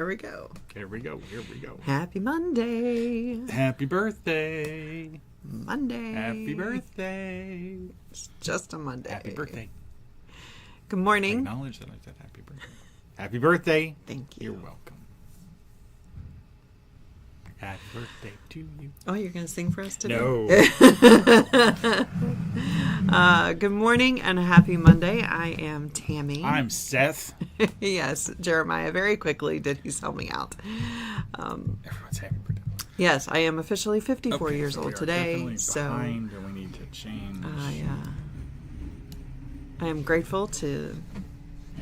we go. Here we go. Happy Monday. Happy birthday. Monday. Happy birthday. It's just a Monday. Happy birthday. Good morning. Acknowledge that I said happy birthday. Happy birthday. Thank you. You're welcome. Happy birthday to you. Oh, you're going to sing for us today? No. Good morning and happy Monday. I am Tammy. I'm Seth. Yes, Jeremiah very quickly did he sell me out. Everyone's happy birthday. Yes, I am officially 54 Okay, years so we old are today. definitely So behind and we need to change. I am grateful to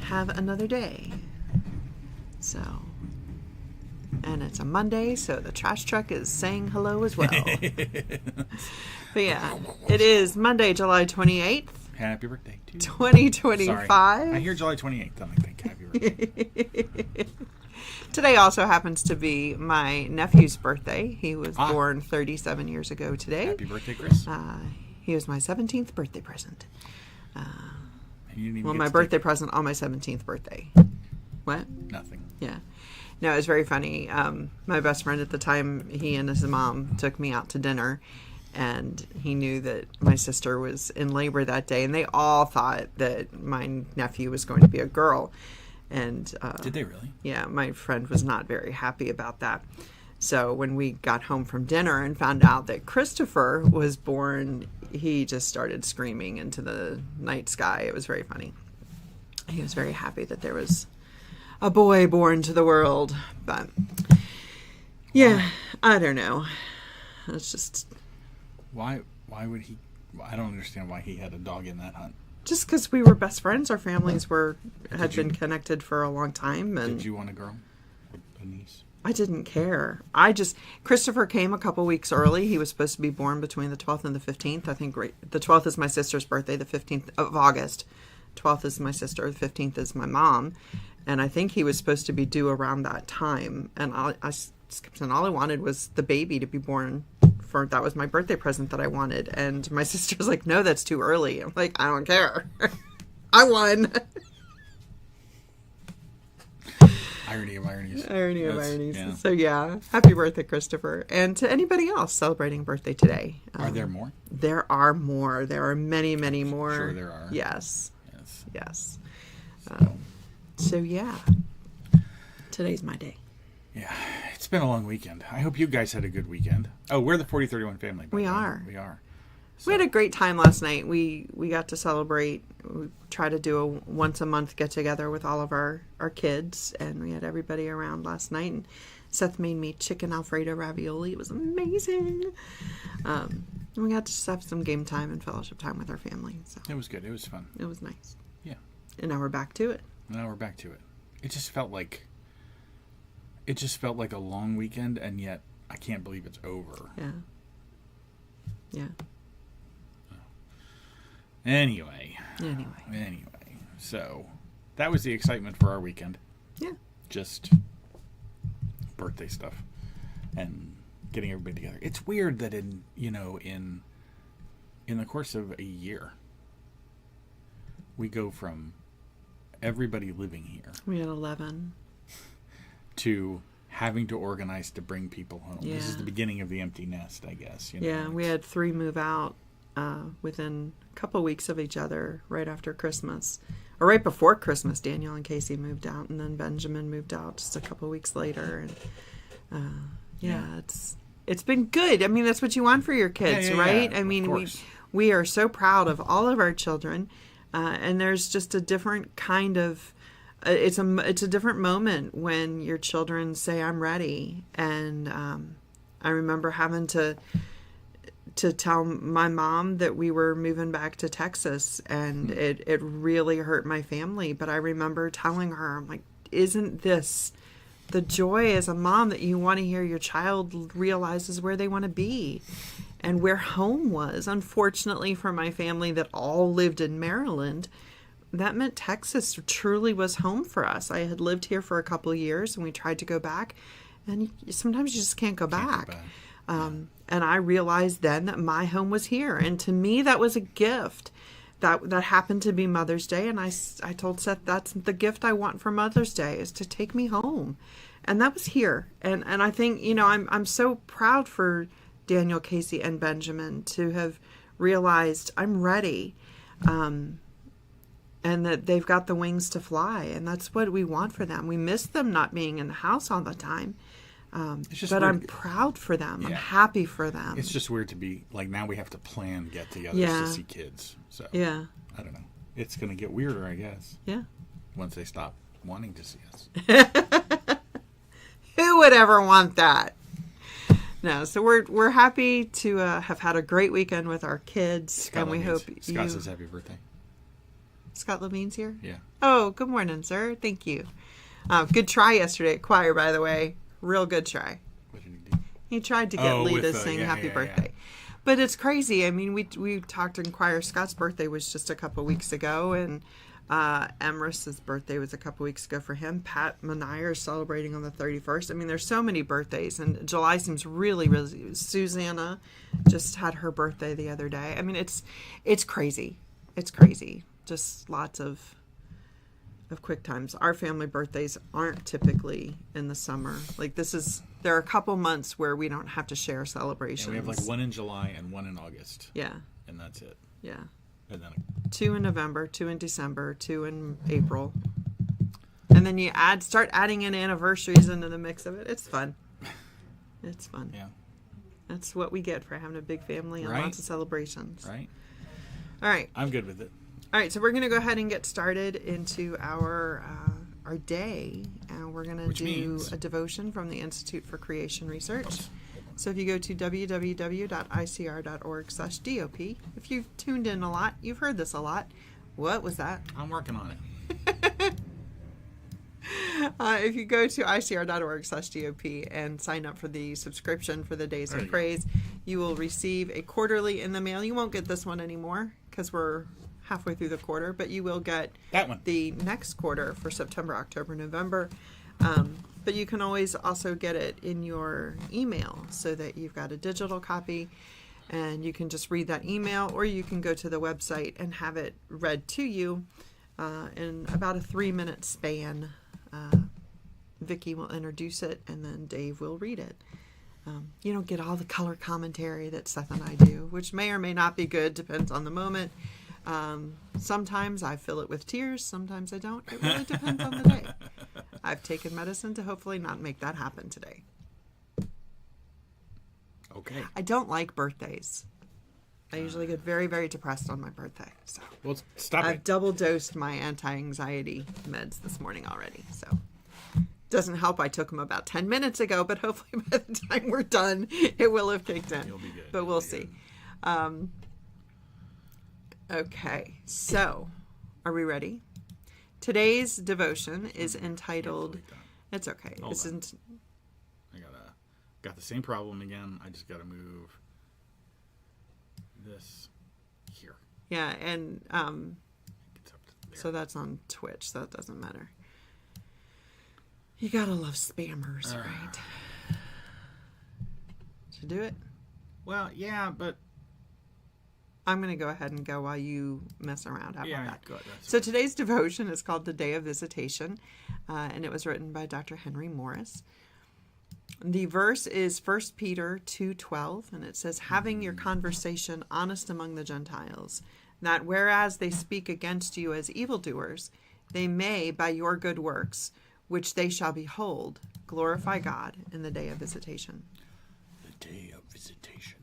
have another day. So, and it's a Monday, so the trash truck is saying hello as well. But yeah, it is Monday, July 28th. Happy birthday to you. 2025. Sorry. I hear July 28th and I think happy birthday. Today also happens to be my nephew's birthday. He was born 37 years ago today. Happy birthday, Chris. He was my 17th birthday present. Well, my birthday present on my 17th birthday. What? Nothing. Yeah. No, it was very funny. My best friend at the time, he and his mom took me out to dinner, and he knew that my sister was in labor that day, and they all thought that my nephew was going to be a girl. And did they really? Yeah, my friend was not very happy about that. So when we got home from dinner and found out that Christopher was born, he just started screaming into the night sky. It was very funny. He was very happy that there was a boy born to the world. But yeah, I don't know. It's just... Why would he... I don't understand why he had a dog in that hunt. Just because we were best friends. Our families had been connected for a long time. And did you want a girl? A niece? I didn't care. Christopher came a couple weeks early. He was supposed to be born between the 12th and the 15th. I think the 12th is my sister's birthday, the 15th of August. 12th is my sister, the 15th is my mom. And I think he was supposed to be due around that time. And all I wanted was the baby to be born. That was my birthday present that I wanted. And my sister's like, no, that's too early. I'm like, I don't care. I won. Irony of ironies. Irony of ironies. Yeah. So yeah, happy birthday, Christopher. And to anybody else celebrating birthday today. Are there more? There are more. There are many, many more. Sure there are. Yes. So, So yeah, today's my day. Yeah, it's been a long weekend. I hope you guys had a good weekend. Oh, we're the 4031 family. We are. So. We had a great time last night. We got to celebrate. We try to do a once a month get together with all of our kids, and we had everybody around last night. And Seth made me chicken Alfredo ravioli. It was amazing. And we got to just have some game time and fellowship time with our family. So it was good. It was fun. It was nice. Yeah. And now we're back to it. It just felt like a long weekend, and yet I can't believe it's over. Yeah. Anyway. So that was the excitement for our weekend. Yeah. Just birthday stuff and getting everybody together. It's weird that in the course of a year, we go from everybody living here. We had 11. To having to organize to bring people home. Yeah. This is the beginning of the empty nest, I guess. Yeah, we had 3 move out within a couple weeks of each other right after Christmas. Or right before Christmas, Daniel and Casey moved out, and then Benjamin moved out just a couple weeks later. And it's been good. I mean, that's what you want for your kids, right? Yeah, I mean, we are so proud of all of our children, and there's just a different kind of... It's a different moment when your children say, I'm ready. And I remember having to tell my mom that we were moving back to Texas, and it really hurt my family. But I remember telling her, I'm like, isn't this the joy as a mom that you want to hear your child realizes where they want to be and where home was? Unfortunately for my family that all lived in Maryland, that meant Texas truly was home for us. I had lived here for a couple of years, and we tried to go back, and sometimes you just can't go back. And I realized then that my home was here, and to me that was a gift. That happened to be Mother's Day, and I told Seth that's the gift I want for Mother's Day, is to take me home. And that was here. And I think, I'm so proud for Daniel, Casey, and Benjamin to have realized I'm ready. And that they've got the wings to fly. And that's what we want for them. We miss them not being in the house all the time. But weird. I'm proud for them. Yeah. I'm happy for them. It's just weird to be, like, now we have to plan get-togethers to see kids. So, yeah. I don't know. It's going to get weirder, I guess. Yeah. Once they stop wanting to see us. Who would ever want that? No, so we're happy to have had a great weekend with our kids, Scott and we Levine's. hope Scott says happy birthday. Scott Levine's here? Yeah. Oh, good morning, sir. Thank you. Good try yesterday at choir, by the way. Real good try. What did he do? He tried to get Lee to sing happy birthday. Yeah. But it's crazy. I mean, we talked in choir. Scott's birthday was just a couple weeks ago, and Emrys's birthday was a couple weeks ago for him. Pat Manier is celebrating on the 31st. I mean, there's so many birthdays, and July seems really, really... Susanna just had her birthday the other day. I mean, it's crazy. It's crazy. Just lots of quick times. Our family birthdays aren't typically in the summer. Like, there are a couple months where we don't have to share celebrations. And we have like one in July and one in August. Yeah. And that's it. Yeah. And then 2 in November, 2 in December, 2 in April. And then you start adding in anniversaries into the mix of it. It's fun. It's fun. Yeah. That's what we get for having a big family and lots of celebrations. Right. All right. I'm good with it. All right, so we're going to go ahead and get started into our day, and we're going to do a devotion from the Institute for Creation Research. So if you go to www.icr.org/DOP, if you've tuned in a lot, you've heard this a lot. What was that? I'm working on it. If you go to icr.org/DOP and sign up for the subscription for the Days of Praise, you will receive a quarterly in the mail. You won't get this one anymore because we're halfway through the quarter, but you will get that one the next quarter for September, October, November. But you can always also get it in your email so that you've got a digital copy and you can just read that email, or you can go to the website and have it read to you in about a 3-minute span. Vicki will introduce it and then Dave will read it. You don't get all the color commentary that Seth and I do, which may or may not be good, depends on the moment. Sometimes I fill it with tears, sometimes I don't. It really depends on the day. I've taken medicine to hopefully not make that happen today. Okay. I don't like birthdays. I usually get very, very depressed on my birthday. So well, stop I've double dosed my anti-anxiety meds this morning already. So doesn't help I took them about 10 minutes ago, but hopefully by the time we're done, it will have kicked in. You'll be good. But we'll see. Okay, so are we ready? Today's devotion is entitled... It's okay. I got the same problem again. I just got to move this here. Yeah, and so that's on Twitch, so that doesn't matter. You gotta love spammers, right? Should do it? Well, yeah, but I'm going to go ahead and go while you mess around. How about that? Go ahead. So today's devotion is called The Day of Visitation, and it was written by Dr. Henry Morris. The verse is 1 Peter 2:12, and it says, having your conversation honest among the Gentiles, that whereas they speak against you as evildoers, they may, by your good works, which they shall behold, glorify God in the day of visitation. The day of visitation.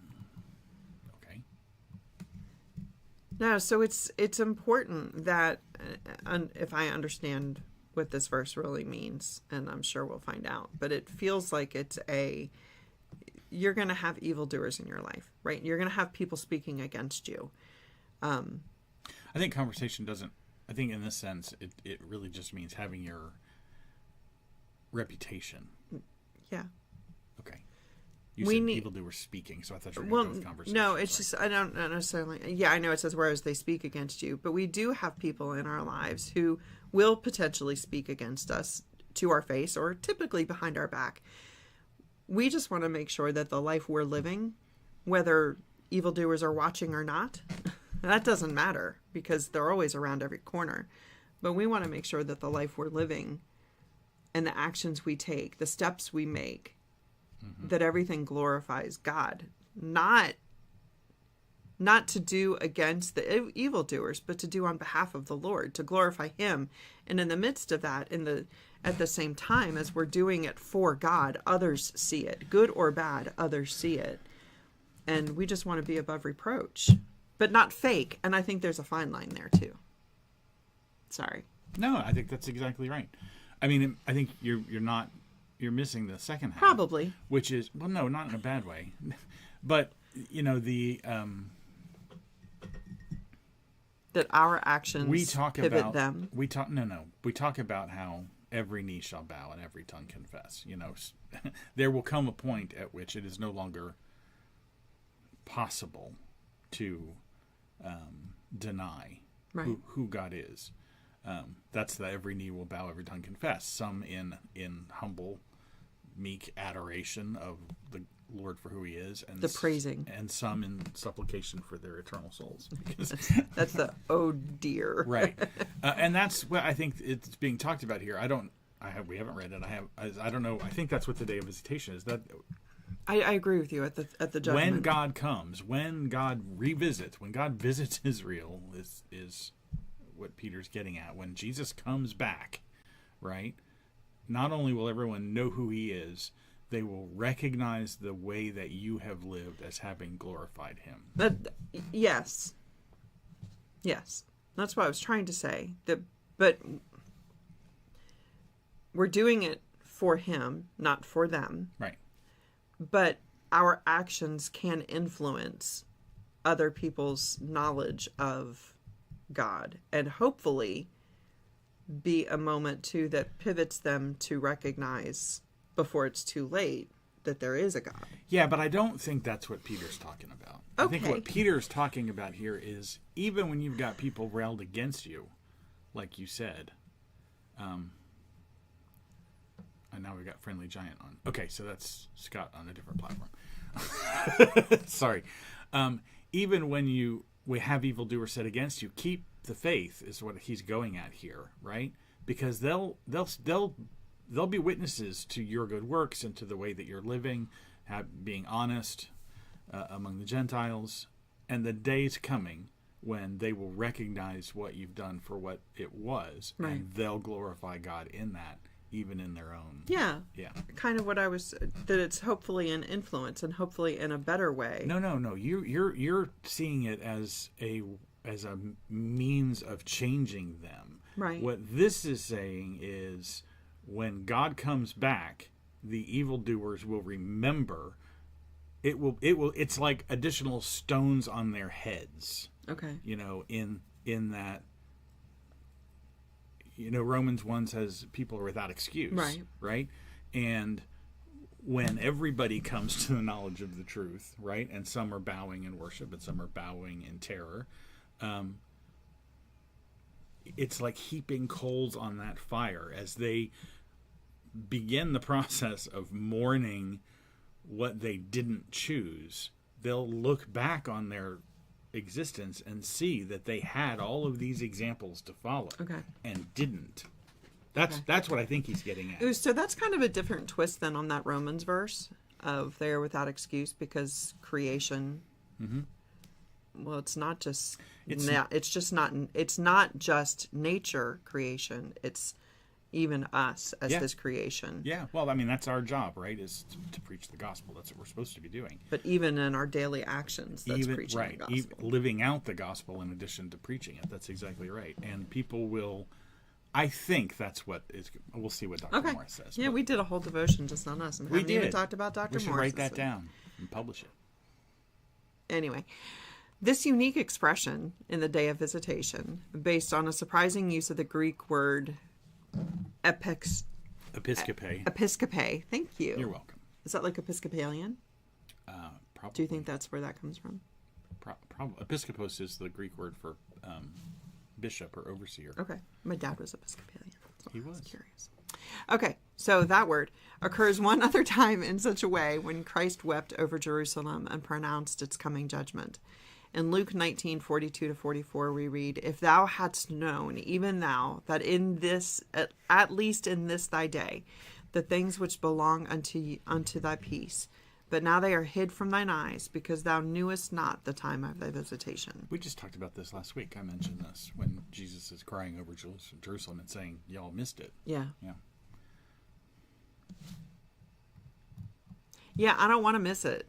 No, so it's important that, if I understand what this verse really means, and I'm sure we'll find out, but it feels like you're going to have evildoers in your life, right? You're going to have people speaking against you. I think conversation doesn't, I think in this sense, it really just means having your reputation. Yeah. Okay. You said evildoers speaking, so I thought you were going to go with conversation. No, it's just, I don't necessarily, yeah, I know it says whereas they speak against you, but we do have people in our lives who will potentially speak against us to our face or typically behind our back. We just want to make sure that the life we're living, whether evildoers are watching or not, that doesn't matter because they're always around every corner. But we want to make sure that the life we're living and the actions we take, the steps we make, that everything glorifies God, not to do against the evildoers, but to do on behalf of the Lord, to glorify him. And in the midst of that, at the same time as we're doing it for God, others see it, good or bad, others see it. And we just want to be above reproach, but not fake. And I think there's a fine line there too. Sorry. No, I think that's exactly right. I mean, I think you're missing the second half. Probably. Which is, well, no, not in a bad way. But, that our actions pivot them. We talk about how every knee shall bow and every tongue confess. There will come a point at which it is no longer possible to deny who God is. That's the every knee will bow, every tongue confess. Some in humble, meek adoration of the Lord for who he is, and the praising, and some in supplication for their eternal souls. Because that's the oh dear, right? And that's what I think it's being talked about here. We haven't read it. I don't know. I think that's what the day of visitation is. That I agree with you at the judgment. When God comes, when God revisits, when God visits Israel, is what Peter's getting at. When Jesus comes back, right? Not only will everyone know who he is, they will recognize the way that you have lived as having glorified him. Yes. That's what I was trying to say. But we're doing it for him, not for them. Right. But our actions can influence other people's knowledge of God, and hopefully be a moment too that pivots them to recognize before it's too late that there is a God. Yeah, but I don't think that's what Peter's talking about. Okay. I think what Peter's talking about here is even when you've got people railed against you, like you said, and now we've got Friendly Giant on. Okay, so that's Scott on a different platform. Sorry. Even when we have evildoers set against you, keep the faith is what he's going at here, right? Because they'll be witnesses to your good works and to the way that you're living, being honest among the Gentiles, and the day's coming when they will recognize what you've done for what it was, right. And they'll glorify God in that, even in their own. Yeah. Kind of what I was, that it's hopefully an influence and hopefully in a better way. No. You're seeing it as a means of changing them. Right. What this is saying is when God comes back, the evildoers will remember. It's like additional stones on their heads. Okay. In that, Romans 1 says people are without excuse. Right? And when everybody comes to the knowledge of the truth, right? And some are bowing in worship and some are bowing in terror. It's like heaping coals on that fire as they begin the process of mourning what they didn't choose. They'll look back on their existence and see that they had all of these examples to follow, and didn't. That's what I think he's getting at. So that's kind of a different twist than on that Romans verse of they are without excuse because creation. Mm-hmm. Well, it's not just it's not just nature creation. It's even us as this creation. Yeah. Well, I mean, that's our job, right? Is to preach the gospel. That's what we're supposed to be doing. But even in our daily actions, that's preaching the gospel. Living out the gospel in addition to preaching it. That's exactly right. And people will. I think that's what is. We'll see what Dr. Morris says. Yeah, we did a whole devotion just on us, and we haven't even talked about Dr. Morris. We should write that down and publish it. Anyway. This unique expression in the day of visitation, based on a surprising use of the Greek word episcope. Thank you. You're welcome. Is that like Episcopalian? Probably. Do you think that's where that comes from? Probably. Episkopos is the Greek word for bishop or overseer. Okay. My dad was Episcopalian. He was. Curious. Okay, so that word occurs one other time in such a way when Christ wept over Jerusalem and pronounced its coming judgment. In Luke 19:42-44, we read, "If thou hadst known, even thou, that in this, at least in this thy day, the things which belong unto thy peace, but now they are hid from thine eyes, because thou knewest not the time of thy visitation." We just talked about this last week. I mentioned this when Jesus is crying over Jerusalem and saying, y'all missed it. Yeah. Yeah. Yeah, I don't want to miss it.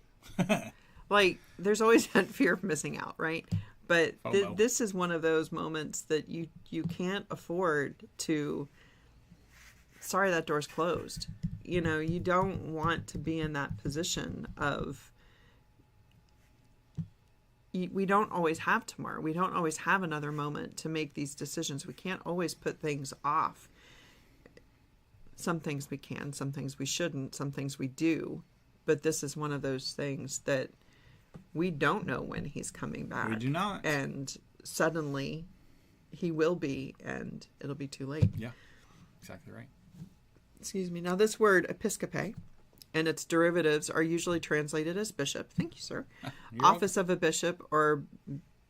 Like, there's always that fear of missing out, right? But this is one of those moments that you can't afford to, sorry, that door's closed. You know, you don't want to be in that position of, we don't always have tomorrow. We don't always have another moment to make these decisions. We can't always put things off. Some things we can, some things we shouldn't, some things we do. But this is one of those things that we don't know when he's coming back. We do not. And suddenly he will be, and it'll be too late. Yeah, exactly right. Excuse me. Now, this word episcope and its derivatives are usually translated as bishop. Thank you, sir. Office of a bishop or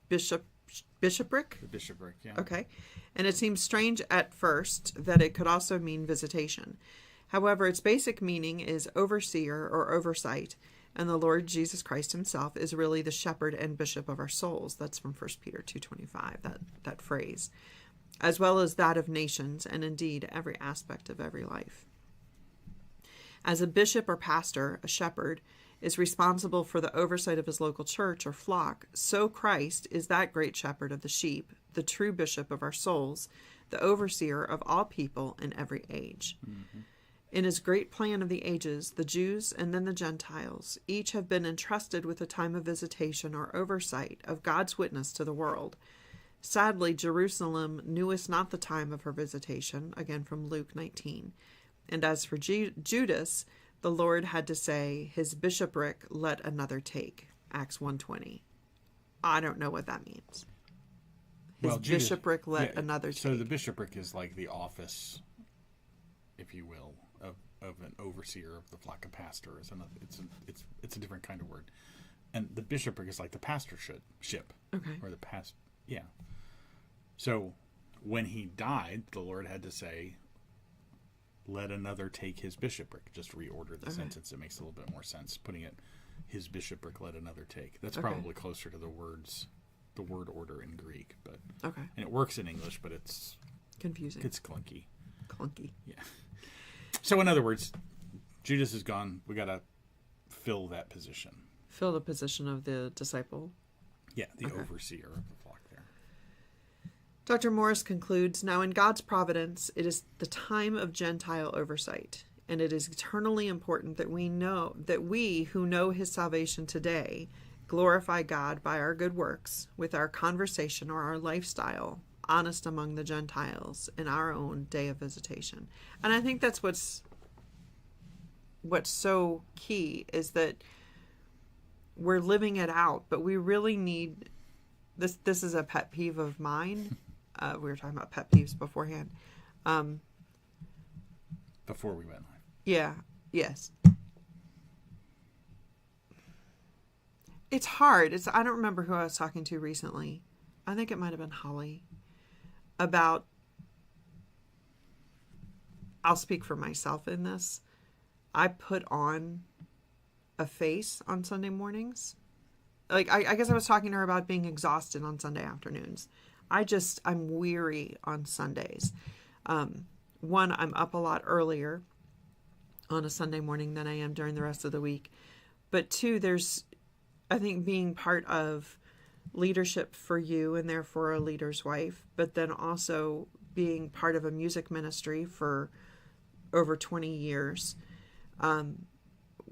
bishopric. The bishopric, yeah. Okay. And it seems strange at first that it could also mean visitation. However, its basic meaning is overseer or oversight, and the Lord Jesus Christ himself is really the shepherd and bishop of our souls. That's from 1 Peter 2:25, that phrase, as well as that of nations, and indeed every aspect of every life. As a bishop or pastor, a shepherd is responsible for the oversight of his local church or flock, so Christ is that great shepherd of the sheep, the true bishop of our souls, the overseer of all people in every age. Mm-hmm. In his great plan of the ages, the Jews and then the Gentiles each have been entrusted with a time of visitation or oversight of God's witness to the world. Sadly, Jerusalem knewest not the time of her visitation, again from Luke 19. And as for Judas, the Lord had to say, his bishopric let another take, Acts 1:20. I don't know what that means. His bishopric let another take. So the bishopric is like the office, if you will, of an overseer of the flock. A pastor is another. It's a different kind of word, and the bishopric is like the pastorship, okay, or the past. Yeah. So when he died, the Lord had to say, "Let another take his bishopric." Just reorder the sentence. It makes a little bit more sense putting it, "His bishopric let another take." That's probably closer to the word order in Greek, but and it works in English, but it's confusing. It's clunky. Yeah. So in other words, Judas is gone. We got to fill that position. Fill the position of the disciple. Yeah, the overseer of the flock there. Dr. Morris concludes, now in God's providence, it is the time of Gentile oversight, and it is eternally important that we who know his salvation today glorify God by our good works, with our conversation or our lifestyle, honest among the Gentiles in our own day of visitation. And I think that's what's so key, is that we're living it out, but we really need this. This is a pet peeve of mine. We were talking about pet peeves beforehand. Before we went live. Yeah. Yes. It's hard. I don't remember who I was talking to recently. I think it might have been Holly. About, I'll speak for myself in this. I put on a face on Sunday mornings. Like, I guess I was talking to her about being exhausted on Sunday afternoons. I'm weary on Sundays. One, I'm up a lot earlier on a Sunday morning than I am during the rest of the week. But two, I think being part of leadership for you and therefore a leader's wife, but then also being part of a music ministry for over 20 years.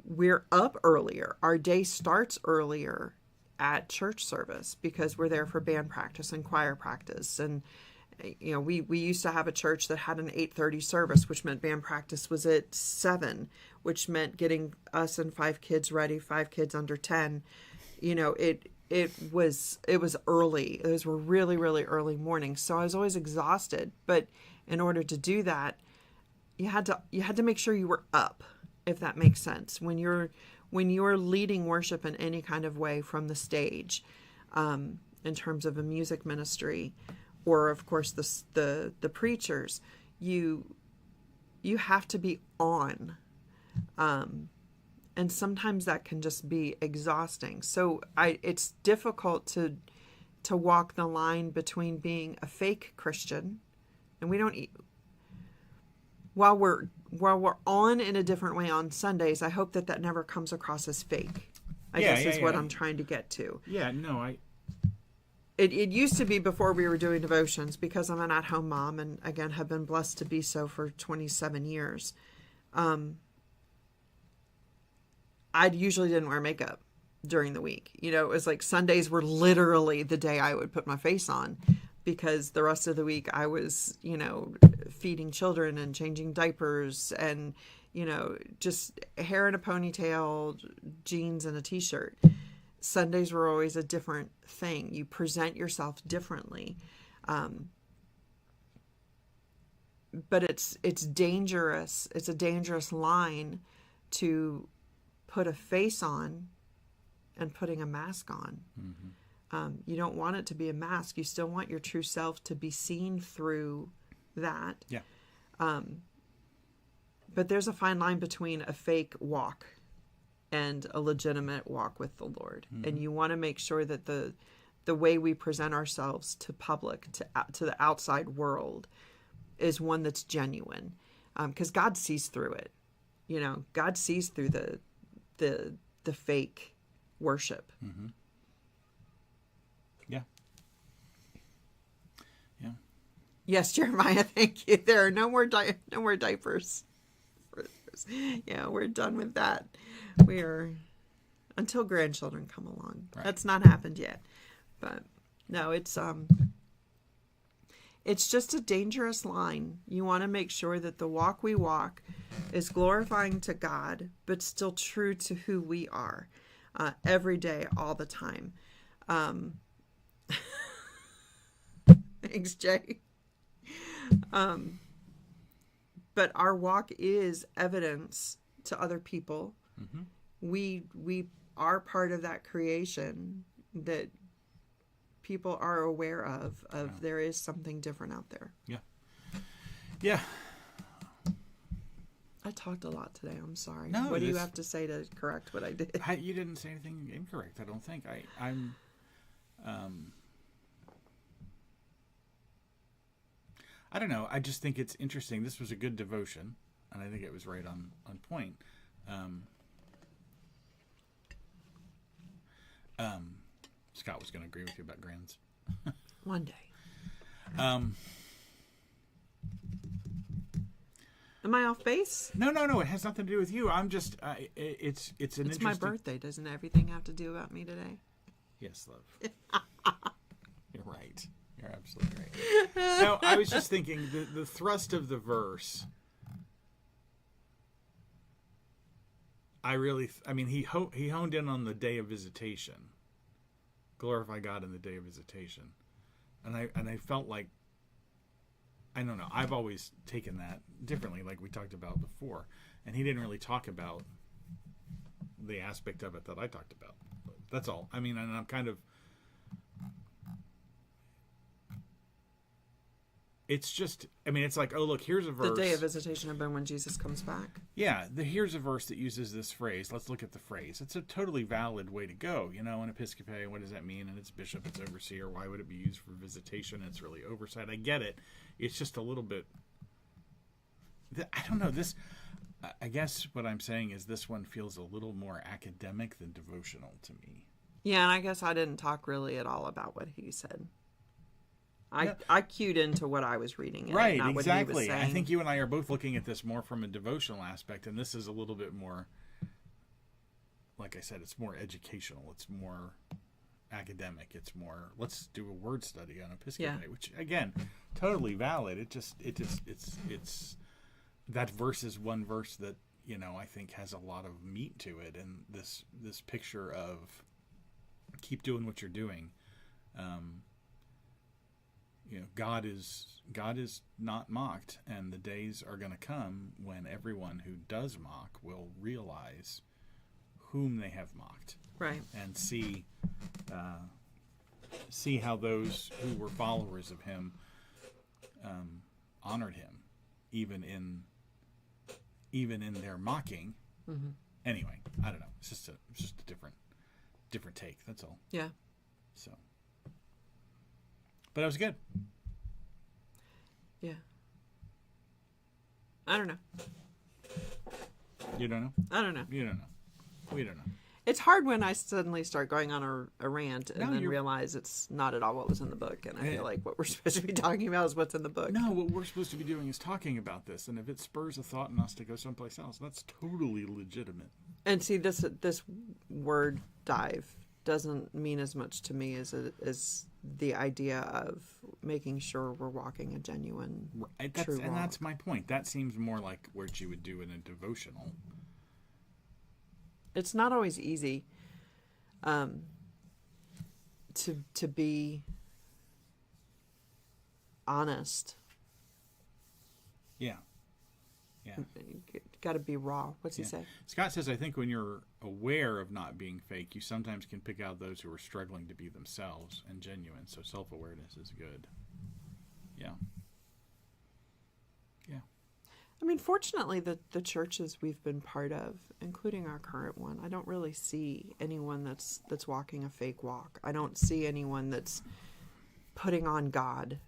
We're up earlier. Our day starts earlier at church service because we're there for band practice and choir practice. And, you know, we used to have a church that had an 8:30 service, which meant band practice was at 7, which meant getting us and 5 kids ready, 5 kids under 10. You know, it was early. Those were really, really early mornings. So I was always exhausted. But in order to do that, you had to make sure you were up, if that makes sense. When you're leading worship in any kind of way from the stage, in terms of a music ministry, or of course the preachers, you have to be on. And sometimes that can just be exhausting. So it's difficult to walk the line between being a fake Christian, and we don't while we're on in a different way on Sundays. I hope that never comes across as fake. I guess is what I'm trying to get to. Yeah, no, It used to be before we were doing devotions, because I'm an at-home mom and, again, have been blessed to be so for 27 years. I usually didn't wear makeup during the week. It was like Sundays were literally the day I would put my face on, because the rest of the week I was, feeding children and changing diapers and, just hair in a ponytail, jeans and a t-shirt. Sundays were always a different thing. You present yourself differently. But it's dangerous. It's a dangerous line to put a face on and putting a mask on. Mm-hmm. You don't want it to be a mask. You still want your true self to be seen through that. Yeah. But there's a fine line between a fake walk and a legitimate walk with the Lord. Mm-hmm. And you want to make sure that the way we present ourselves to public, to the outside world, is one that's genuine. Because God sees through it. God sees through the fake worship. Mm-hmm. Yeah. Yeah. Yes, Jeremiah, thank you. There are no more diapers. Yeah, we're done with that. We are, until grandchildren come along. Right. That's not happened yet. But no, it's just a dangerous line. You want to make sure that the walk we walk is glorifying to God, but still true to who we are, every day, all the time. Thanks, Jay. But our walk is evidence to other people. Mm-hmm. We are part of that creation that people are aware of. There is something different out there. Yeah. Yeah. I talked a lot today. I'm sorry. No, what do you have to say to correct what I did? You didn't say anything incorrect, I don't think. I'm I don't know. I just think it's interesting. This was a good devotion, and I think it was right on point. Scott was going to agree with you about grands. One day. Am I off base? No. It has nothing to do with you. I'm just. It's my birthday. Doesn't everything have to do about me today? Yes, love. You're right. You're absolutely right. No, I was just thinking the thrust of the verse. He honed in on the day of visitation. Glorify God in the day of visitation, and I felt like, I don't know, I've always taken that differently, like we talked about before, and he didn't really talk about the aspect of it that I talked about. But that's all. And I'm kind of. It's just, it's like, oh, look, here's a verse. The day of visitation have been when Jesus comes back. Yeah, here's a verse that uses this phrase. Let's look at the phrase. It's a totally valid way to go. An episcope, what does that mean? And it's bishop, it's overseer. Why would it be used for visitation? It's really oversight. I get it. It's just a little bit, I don't know. I guess what I'm saying is this one feels a little more academic than devotional to me. Yeah, and I guess I didn't talk really at all about what he said. I cued into what I was reading. Right, not exactly. What he was saying. I think you and I are both looking at this more from a devotional aspect, and this is a little bit more, like I said, it's more educational. It's more academic. It's more, let's do a word study on episcopate, which, again, totally valid. It's that verse is one verse that, I think has a lot of meat to it, and this picture of keep doing what you're doing. God is not mocked, and the days are going to come when everyone who does mock will realize whom they have mocked, right, and see see how those who were followers of him honored him, even in their mocking. Mm-hmm. Anyway, I don't know. It's just a different take. That's all. Yeah. So, but it was good. Yeah. I don't know. You don't know? I don't know. You don't know. We don't know. It's hard when I suddenly start going on a rant and No, then realize it's not at all what was in the book. And I feel like what we're supposed to be talking about is what's in the book. No, what we're supposed to be doing is talking about this. And if it spurs a thought in us to go someplace else, that's totally legitimate. And see, this word dive doesn't mean as much to me as the idea of making sure we're walking a genuine, true walk. And that's my point. That seems more like what you would do in a devotional. It's not always easy to be honest. Yeah. Yeah. Got to be raw. What's he say? Scott says, I think when you're aware of not being fake, you sometimes can pick out those who are struggling to be themselves and genuine. So self-awareness is good. Yeah. Yeah. I mean, fortunately, the churches we've been part of, including our current one, I don't really see anyone that's walking a fake walk. I don't see anyone that's putting on God,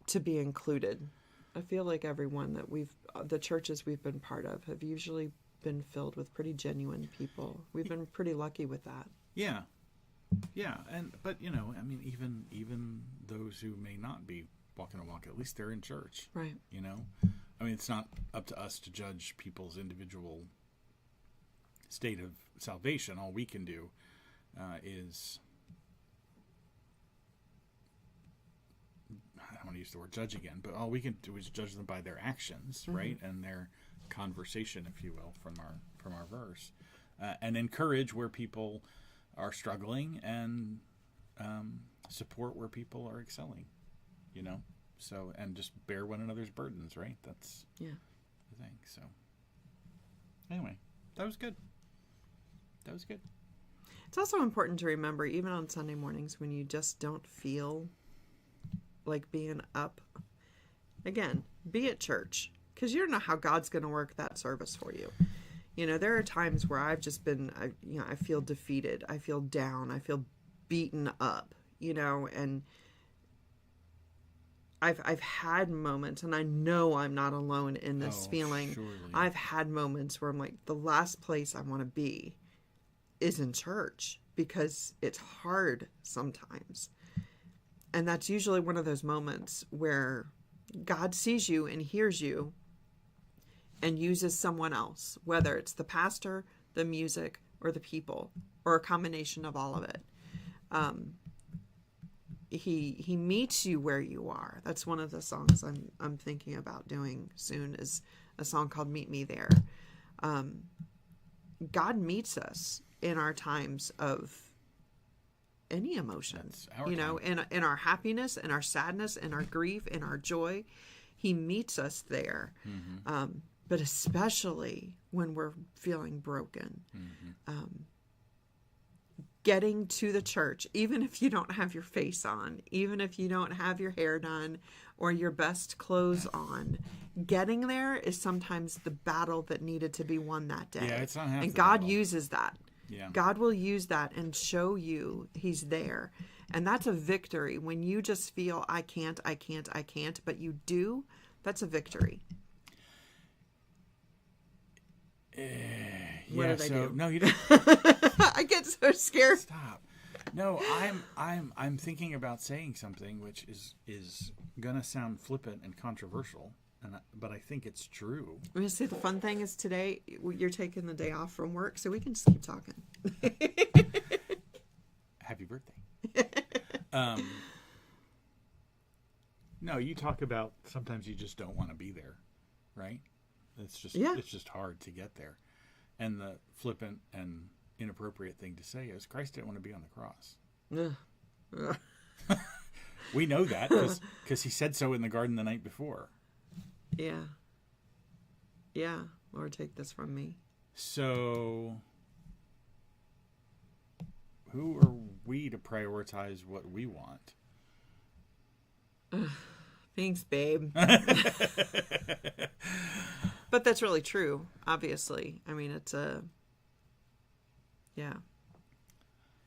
to be included. I feel like everyone that the churches we've been part of have usually been filled with pretty genuine people. We've been pretty lucky with that. Yeah. Yeah. But even those who may not be walking a walk, at least they're in church. Right. It's not up to us to judge people's individual state of salvation. All we can do is, I don't want to use the word judge again, but all we can do is judge them by their actions, mm-hmm. right? And their conversation, if you will, from our verse, and encourage where people are struggling and support where people are excelling. So, and just bear one another's burdens, right? That's the thing. So, anyway, that was good. It's also important to remember, even on Sunday mornings when you just don't feel like being up, again, be at church, because you don't know how God's going to work that service for you. There are times where I've just been, I feel defeated, I feel down, I feel beaten up, and I've had moments, and I know I'm not alone in this feeling. Surely. I've had moments where I'm like, the last place I want to be is in church, because it's hard sometimes. And that's usually one of those moments where God sees you and hears you and uses someone else, whether it's the pastor, the music, or the people, or a combination of all of it. He meets you where you are. That's one of the songs I'm thinking about doing soon, is a song called Meet Me There. God meets us in our times of any emotion, in our happiness, in our sadness, in our grief, in our joy. He meets us there. Mm-hmm. But especially when we're feeling broken. Mm-hmm. Getting to the church, even if you don't have your face on, even if you don't have your hair done or your best clothes on, getting there is sometimes the battle that needed to be won that day. Yeah, it's not half and God battle. Uses that. Yeah. God will use that and show you He's there. And that's a victory. When you just feel, I can't, but you do, that's a victory. What did I do? No, you didn't. I get so scared. Stop. No, I'm thinking about saying something which is gonna sound flippant and controversial, but I think it's true. I'm gonna say the fun thing is today you're taking the day off from work, so we can just keep talking. Happy birthday. No, you talk about sometimes you just don't want to be there, right? It's just hard to get there. And the flippant and inappropriate thing to say is Christ didn't want to be on the cross. We know that because He said so in the garden the night before. Yeah. Lord, take this from me. So who are we to prioritize what we want? Thanks, babe. But that's really true, obviously. I mean, it's a... Yeah.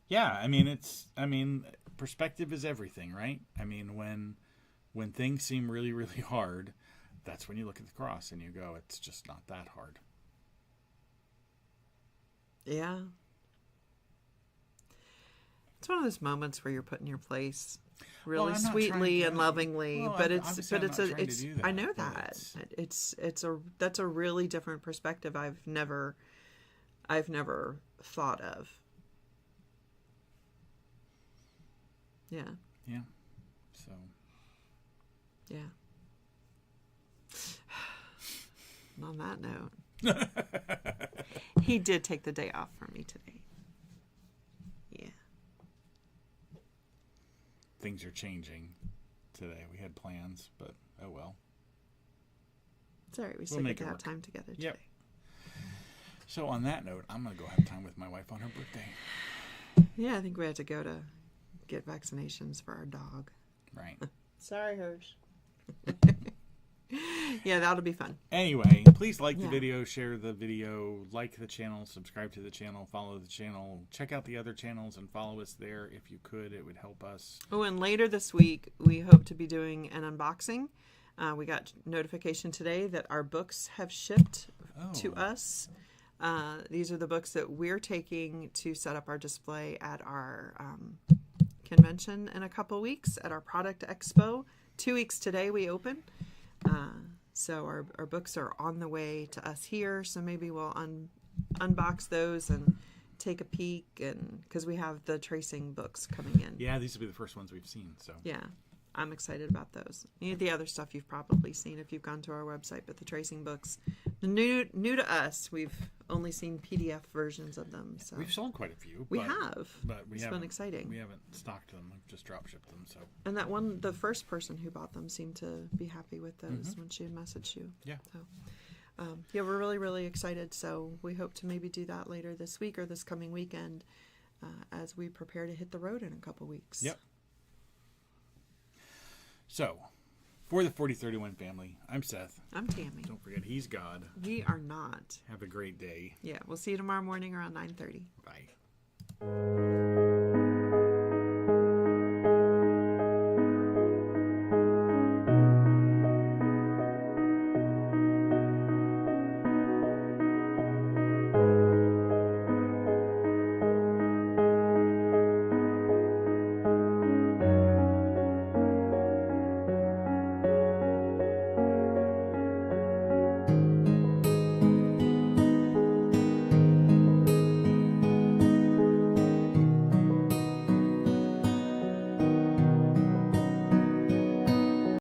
Yeah, I mean, perspective is everything, right? I mean, when things seem really, really hard, that's when you look at the cross and you go, it's just not that hard. Yeah. It's one of those moments where you're put in your place really sweetly and lovingly, but it's I know that. That's a really different perspective I've never thought of. Yeah. Yeah. So. Yeah. And on that note, he did take the day off from me today. Yeah. Things are changing today. We had plans, but oh well. It's all right. We still get to have time together today. Yep. So on that note, I'm going to go have time with my wife on her birthday. Yeah, I think we had to go to get vaccinations for our dog. Right. Sorry, Hirsch. Yeah, that'll be fun. Anyway, please like the video, share the video, like the channel, subscribe to the channel, follow the channel, check out the other channels and follow us there if you could. It would help us. Oh, and later this week, we hope to be doing an unboxing. We got notification today that our books have shipped to us. These are the books that we're taking to set up our display at our convention in a couple weeks at our product expo. 2 weeks today we open. So our books are on the way to us here. So maybe we'll unbox those and take a peek, and because we have the tracing books coming in. Yeah, these will be the first ones we've seen. So yeah, I'm excited about those. The other stuff you've probably seen if you've gone to our website, but the tracing books, the new to us, we've only seen PDF versions of them. So we've sold quite a few. We have, but it's been exciting. We haven't stocked them. We've just drop shipped them. So and the first person who bought them seemed to be happy with those when she had messaged you. Yeah. So yeah, we're really, really excited. So we hope to maybe do that later this week or this coming weekend as we prepare to hit the road in a couple weeks. Yep. So, for the 4031 family, I'm Seth. I'm Tammy. Don't forget, he's God. We are not. Have a great day. Yeah, we'll see you tomorrow morning around 9:30. Bye.